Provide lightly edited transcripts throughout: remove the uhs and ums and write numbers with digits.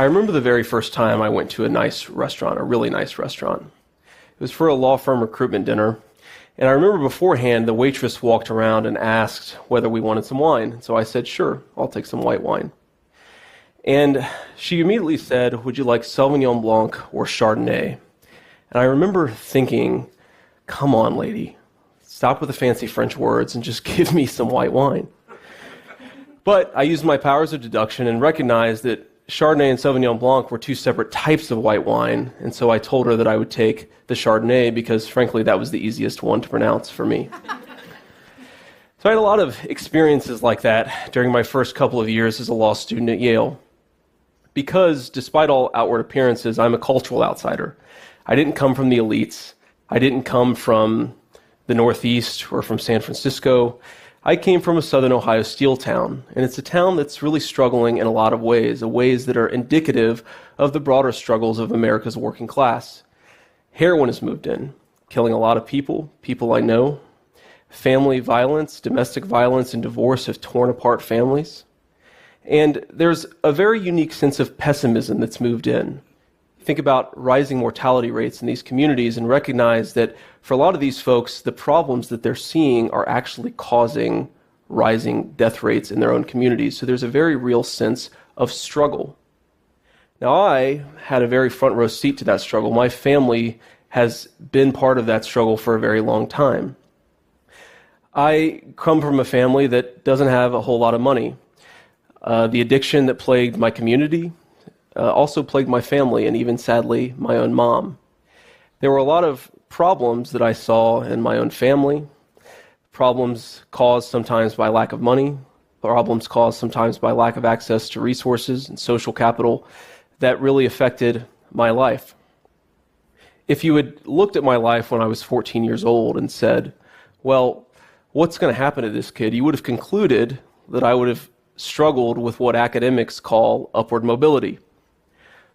I remember the very first time I went to a nice restaurant, a really nice restaurant. It was for a law firm recruitment dinner. And I remember beforehand, the waitress walked around and asked whether we wanted some wine. So I said, sure, I'll take some white wine. And she immediately said, would you like Sauvignon Blanc or Chardonnay? And I remember thinking, come on, lady, stop with the fancy French words and just give me some white wine. But I used my powers of deduction and recognized that Chardonnay and Sauvignon Blanc were two separate types of white wine, and so I told her that I would take the Chardonnay because, frankly, that was the easiest one to pronounce for me. So I had a lot of experiences like that during my first couple of years as a law student at Yale. Because, despite all outward appearances, I'm a cultural outsider. I didn't come from the elites. I didn't come from the Northeast or from San Francisco. I came from a southern Ohio steel town, and it's a town that's really struggling in a lot of ways that are indicative of the broader struggles of America's working class. Heroin has moved in, killing a lot of people I know. Family violence, domestic violence, and divorce have torn apart families. And there's a very unique sense of pessimism that's moved in. Think about rising mortality rates in these communities and recognize that for a lot of these folks, the problems that they're seeing are actually causing rising death rates in their own communities. So there's a very real sense of struggle. Now, I had a very front row seat to that struggle. My family has been part of that struggle for a very long time. I come from a family that doesn't have a whole lot of money. The addiction that plagued my community also plagued my family, and even sadly, my own mom. There were a lot of problems that I saw in my own family, problems caused sometimes by lack of money, problems caused sometimes by lack of access to resources and social capital that really affected my life. If you had looked at my life when I was 14 years old and said, well, what's going to happen to this kid? You would have concluded that I would have struggled with what academics call upward mobility.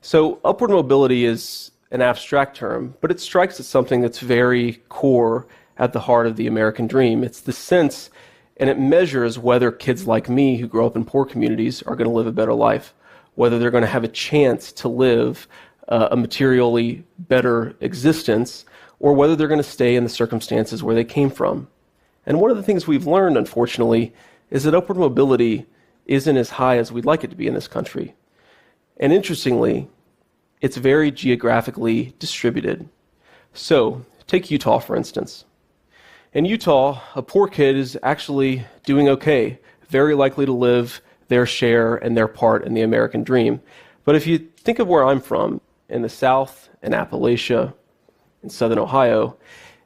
So upward mobility is an abstract term, but it strikes at something that's very core at the heart of the American dream. It's the sense, and it measures whether kids like me who grow up in poor communities are going to live a better life, whether they're going to have a chance to live a materially better existence, or whether they're going to stay in the circumstances where they came from. And one of the things we've learned, unfortunately, is that upward mobility isn't as high as we'd like it to be in this country. And interestingly, it's very geographically distributed. So, take Utah, for instance. In Utah, a poor kid is actually doing okay, very likely to live their share and their part in the American dream. But if you think of where I'm from, in the South, in Appalachia, in Southern Ohio,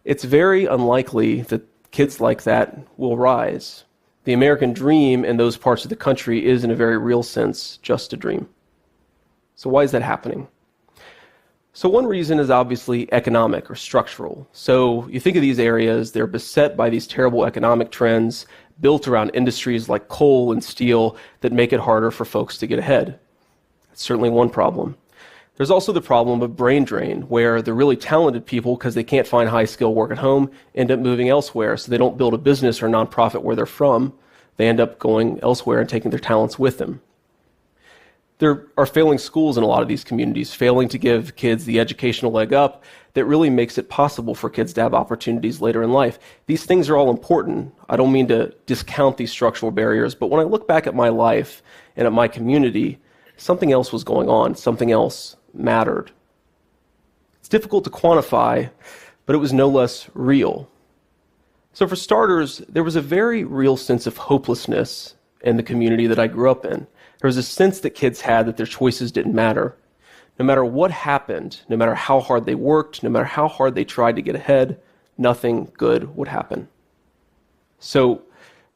it's very unlikely that kids like that will rise. The American dream in those parts of the country is, in a very real sense, just a dream. So why is that happening? So one reason is obviously economic or structural. So you think of these areas, they're beset by these terrible economic trends built around industries like coal and steel that make it harder for folks to get ahead. That's certainly one problem. There's also the problem of brain drain, where the really talented people, because they can't find high-skill work at home, end up moving elsewhere. So they don't build a business or nonprofit where they're from. They end up going elsewhere and taking their talents with them. There are failing schools in a lot of these communities, failing to give kids the educational leg up that really makes it possible for kids to have opportunities later in life. These things are all important. I don't mean to discount these structural barriers, but when I look back at my life and at my community, something else was going on, something else mattered. It's difficult to quantify, but it was no less real. So for starters, there was a very real sense of hopelessness in the community that I grew up in. There was a sense that kids had that their choices didn't matter. No matter what happened, no matter how hard they worked, no matter how hard they tried to get ahead, nothing good would happen. So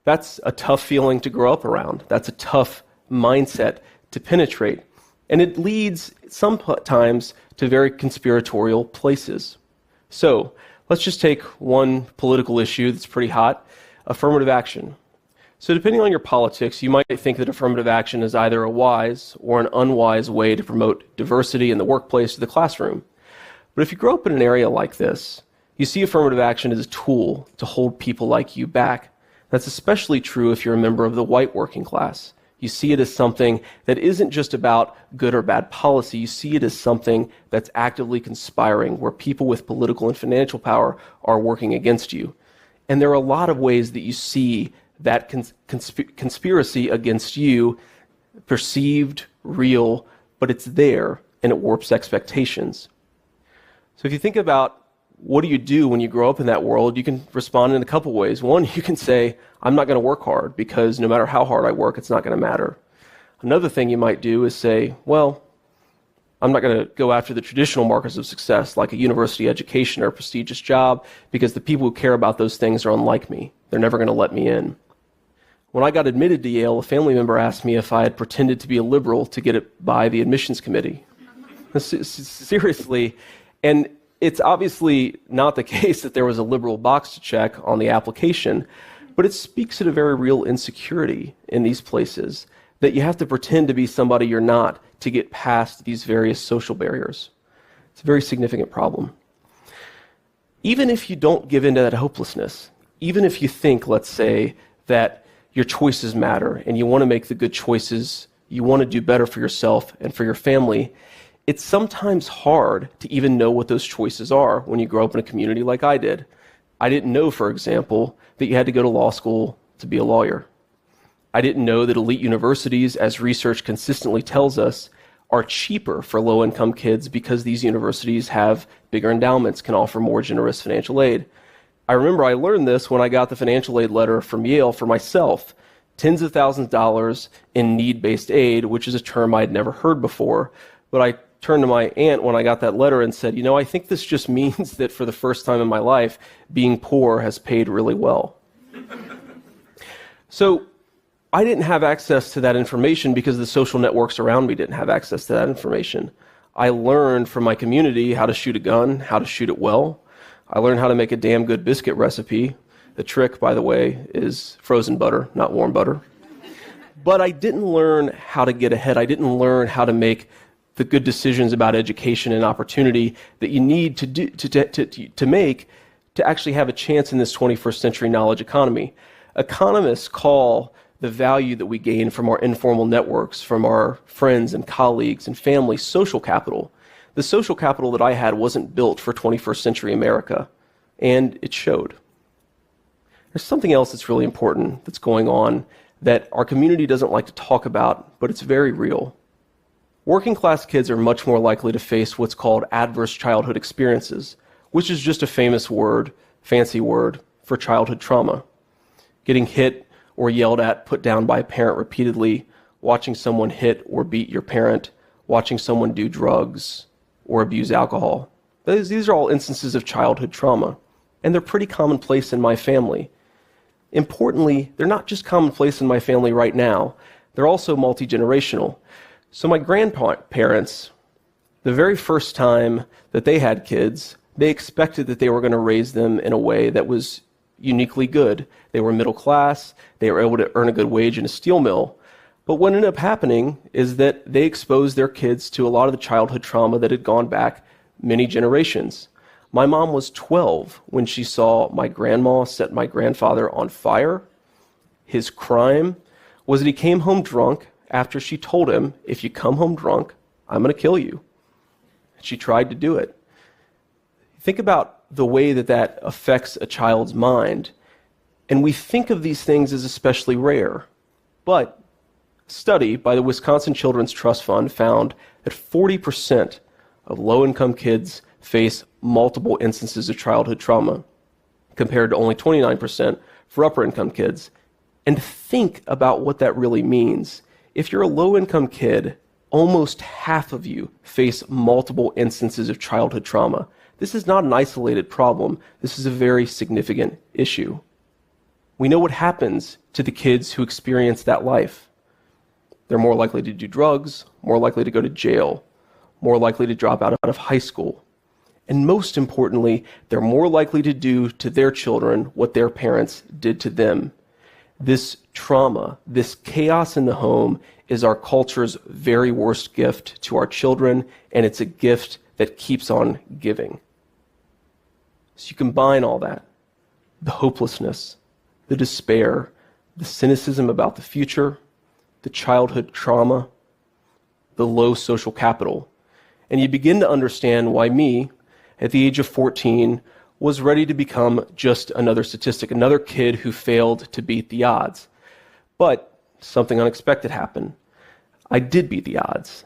that's a tough feeling to grow up around. That's a tough mindset to penetrate. And it leads sometimes to very conspiratorial places. So let's just take one political issue that's pretty hot, affirmative action. So depending on your politics, you might think that affirmative action is either a wise or an unwise way to promote diversity in the workplace or the classroom. But if you grow up in an area like this, you see affirmative action as a tool to hold people like you back. That's especially true if you're a member of the white working class. You see it as something that isn't just about good or bad policy. You see it as something that's actively conspiring, where people with political and financial power are working against you. And there are a lot of ways that you see that conspiracy against you, perceived, real, but it's there, and it warps expectations. So if you think about what do you do when you grow up in that world, you can respond in a couple ways. One, you can say, I'm not going to work hard because no matter how hard I work, it's not going to matter. Another thing you might do is say, well, I'm not going to go after the traditional markers of success, like a university education or a prestigious job, because the people who care about those things are unlike me. They're never going to let me in. When I got admitted to Yale, a family member asked me if I had pretended to be a liberal to get it by the admissions committee. Seriously. And it's obviously not the case that there was a liberal box to check on the application, but it speaks to the very real insecurity in these places, that you have to pretend to be somebody you're not to get past these various social barriers. It's a very significant problem. Even if you don't give in to that hopelessness, even if you think, let's say, that your choices matter and you want to make the good choices, you want to do better for yourself and for your family, it's sometimes hard to even know what those choices are when you grow up in a community like I did. I didn't know, for example, that you had to go to law school to be a lawyer. I didn't know that elite universities, as research consistently tells us, are cheaper for low-income kids because these universities have bigger endowments, can offer more generous financial aid. I remember I learned this when I got the financial aid letter from Yale for myself, tens of thousands of dollars in need-based aid, which is a term I'd never heard before. But I turned to my aunt when I got that letter and said, I think this just means that for the first time in my life, being poor has paid really well. So I didn't have access to that information because the social networks around me didn't have access to that information. I learned from my community how to shoot a gun, how to shoot it well. I learned how to make a damn good biscuit recipe. The trick, by the way, is frozen butter, not warm butter. But I didn't learn how to get ahead. I didn't learn how to make the good decisions about education and opportunity that you need to make to actually have a chance in this 21st century knowledge economy. Economists call the value that we gain from our informal networks, from our friends and colleagues and family, social capital. The social capital that I had wasn't built for 21st century America, and it showed. There's something else that's really important that's going on that our community doesn't like to talk about, but it's very real. Working class kids are much more likely to face what's called adverse childhood experiences, which is just a famous word, fancy word, for childhood trauma. Getting hit or yelled at, put down by a parent repeatedly, watching someone hit or beat your parent, watching someone do drugs or abuse alcohol. These are all instances of childhood trauma, and they're pretty commonplace in my family. Importantly, they're not just commonplace in my family right now, they're also multi-generational. So my grandparents, the very first time that they had kids, they expected that they were going to raise them in a way that was uniquely good. They were middle class, they were able to earn a good wage in a steel mill. But what ended up happening is that they exposed their kids to a lot of the childhood trauma that had gone back many generations. My mom was 12 when she saw my grandma set my grandfather on fire. His crime was that he came home drunk after she told him, if you come home drunk, I'm going to kill you. She tried to do it. Think about the way that that affects a child's mind. And we think of these things as especially rare. But a study by the Wisconsin Children's Trust Fund found that 40% of low-income kids face multiple instances of childhood trauma, compared to only 29% for upper-income kids. And think about what that really means. If you're a low-income kid, almost half of you face multiple instances of childhood trauma. This is not an isolated problem. This is a very significant issue. We know what happens to the kids who experience that life. They're more likely to do drugs, more likely to go to jail, more likely to drop out of high school. And most importantly, they're more likely to do to their children what their parents did to them. This trauma, this chaos in the home is our culture's very worst gift to our children, and it's a gift that keeps on giving. So you combine all that, the hopelessness, the despair, the cynicism about the future, the childhood trauma, the low social capital, and you begin to understand why me, at the age of 14, was ready to become just another statistic, another kid who failed to beat the odds. But something unexpected happened. I did beat the odds.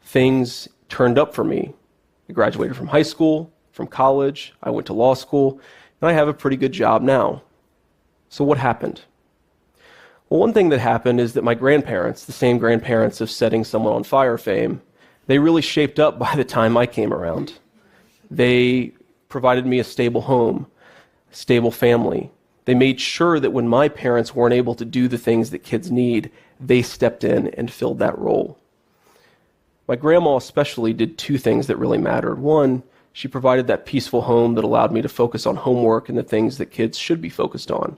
Things turned up for me. I graduated from high school, from college, I went to law school, and I have a pretty good job now. So what happened? Well, one thing that happened is that my grandparents, the same grandparents of Setting Someone on Fire fame, they really shaped up by the time I came around. They provided me a stable home, a stable family. They made sure that when my parents weren't able to do the things that kids need, they stepped in and filled that role. My grandma especially did two things that really mattered. One, she provided that peaceful home that allowed me to focus on homework and the things that kids should be focused on.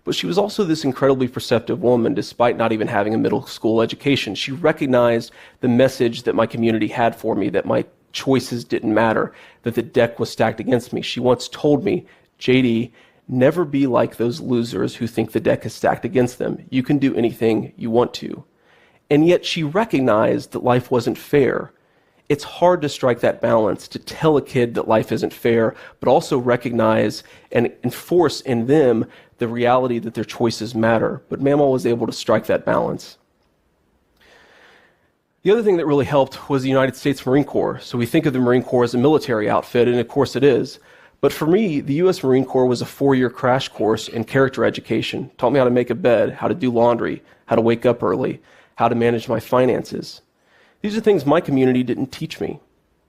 But she was also this incredibly perceptive woman, despite not even having a middle school education. She recognized the message that my community had for me, that my choices didn't matter, that the deck was stacked against me. She once told me, JD, never be like those losers who think the deck is stacked against them. You can do anything you want to. And yet she recognized that life wasn't fair. It's hard to strike that balance, to tell a kid that life isn't fair, but also recognize and enforce in them the reality that their choices matter. But Mama was able to strike that balance. The other thing that really helped was the United States Marine Corps. So we think of the Marine Corps as a military outfit, and of course it is. But for me, the U.S. Marine Corps was a 4-year crash course in character education. Taught me how to make a bed, how to do laundry, how to wake up early, how to manage my finances. These are things my community didn't teach me.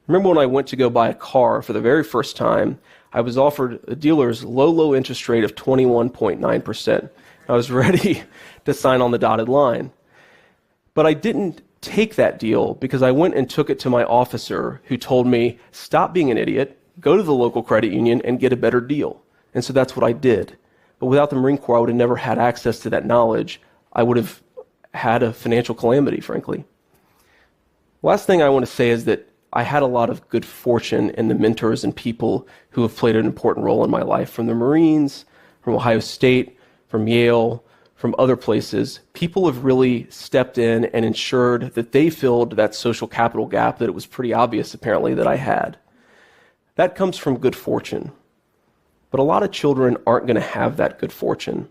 Remember when I went to go buy a car for the very first time, I was offered a dealer's low interest rate of 21.9%. I was ready to sign on the dotted line. But I didn't take that deal because I went and took it to my officer who told me, stop being an idiot, go to the local credit union and get a better deal. And so that's what I did. But without the Marine Corps, I would have never had access to that knowledge. I would have had a financial calamity, frankly. Last thing I want to say is that I had a lot of good fortune in the mentors and people who have played an important role in my life, from the Marines, from Ohio State, from Yale, from other places. People have really stepped in and ensured that they filled that social capital gap that it was pretty obvious, apparently, that I had. That comes from good fortune. But a lot of children aren't going to have that good fortune.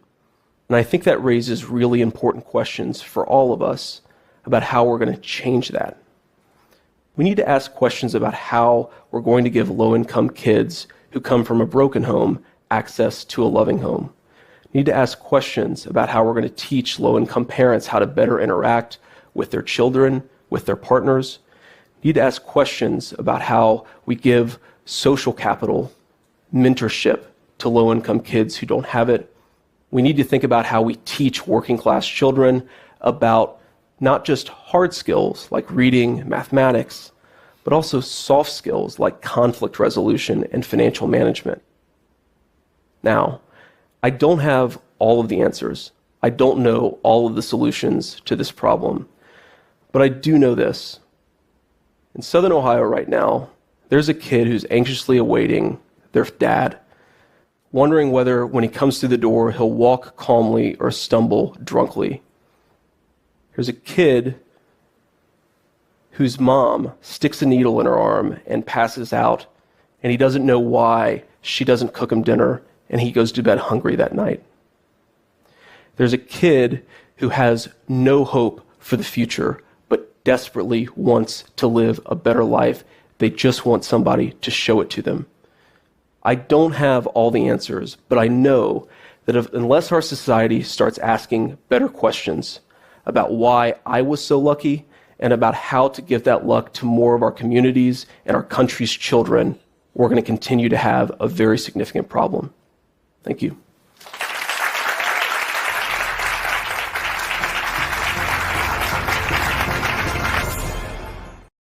And I think that raises really important questions for all of us about how we're going to change that. We need to ask questions about how we're going to give low-income kids who come from a broken home access to a loving home. We need to ask questions about how we're going to teach low-income parents how to better interact with their children, with their partners. We need to ask questions about how we give social capital, mentorship to low-income kids who don't have it. We need to think about how we teach working-class children about not just hard skills like reading, mathematics, but also soft skills like conflict resolution and financial management. Now, I don't have all of the answers. I don't know all of the solutions to this problem. But I do know this. In Southern Ohio right now, there's a kid who's anxiously awaiting their dad, wondering whether when he comes through the door, he'll walk calmly or stumble drunkenly. There's a kid whose mom sticks a needle in her arm and passes out, and he doesn't know why she doesn't cook him dinner, and he goes to bed hungry that night. There's a kid who has no hope for the future, but desperately wants to live a better life. They just want somebody to show it to them. I don't have all the answers, but I know that unless our society starts asking better questions about why I was so lucky and about how to give that luck to more of our communities and our country's children, we're going to continue to have a very significant problem. Thank you.